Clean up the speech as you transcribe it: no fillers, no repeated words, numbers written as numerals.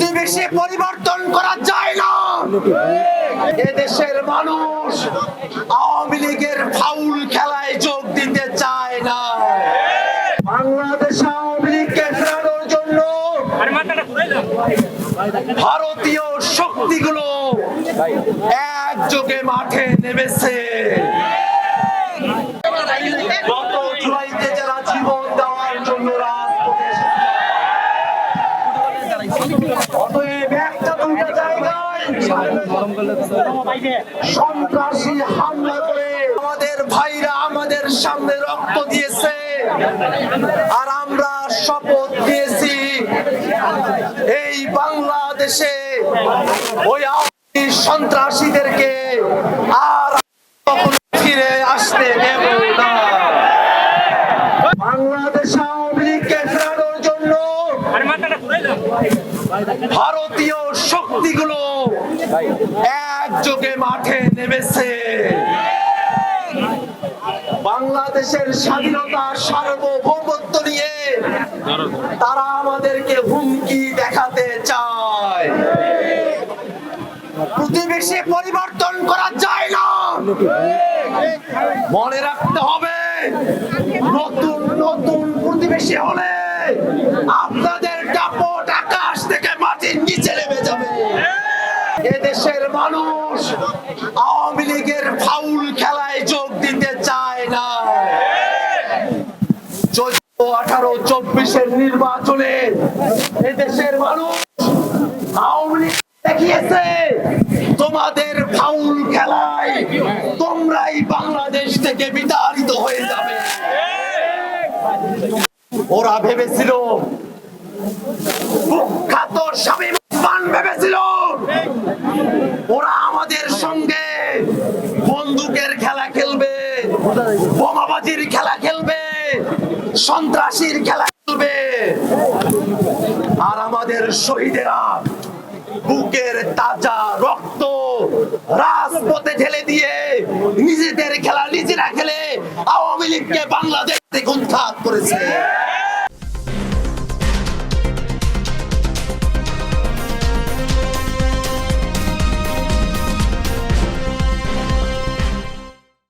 প্রতিবেশী পরিবর্তন করা যায় না। এদেশের মানুষ আওয়ামী লীগের ফাউল খেলায় যোগ দিতে চায় না। বাংলাদেশ আওয়ামী লীগকে ফেরানোর জন্য ভারতীয় শক্তিগুলো একযোগে মাঠে নেমেছে। গত জুলাইতে যারা জীবন দেওয়ার জন্য রাজপথে সন্ত্রাসী হামলা করে আমাদের ভাইরা আমাদের সামনে রক্ত দিয়েছে, আর আমরা শপথ দিয়েছি এই বাংলাদেশে ওই সন্ত্রাসীদেরকে আর ফিরে আসতে দেব না। বাংলাদেশ আওয়ামী লীগকে ফেরানোর জন্য ভারতীয় শক্তিগুলো একযোগে মাঠে নেমেছে। বাংলাদেশের স্বাধীনতা সার্বভৌমত্ব নিয়ে তারা আমাদেরকে হুমকি দেখাতে চায়। প্রতিবেশী পরিবর্তন করা যায় না। মনে রাখতে হবে, নতুন নতুন প্রতিবেশী হলে আপনাদের দাপট আকাশ থেকে মাটির নিচে নেমে যাবে। এদেশের মানুষ আওয়ামী লীগের ফাউল খেলায় যোগ দিতে চায় না। 14-18-24 নির্বাচনে এদেশের মানুষ আওয়ামী লীগ দেখিয়েছে তোমাদের ফাউল খেলায় তোমরাই বাংলাদেশ থেকে বিতাড়িত হয়ে যাবে। ওরা ভেবেছিল, কুখ্যাত শামীম ওসমান ভেবেছিল ওরা আমাদের সঙ্গে বন্দুকের খেলা খেলবে, বোমাবাজির খেলা খেলবে, সন্ত্রাসীর খেলা খেলবে, আর আমাদের শহীদেরা বুকের তাজা রক্ত রাজপথে ঢেলে দিয়ে নিজেদের খেলা নিজেরা খেলে আওয়ামী লীগকে বাংলাদেশ থেকে উৎখাত করেছে।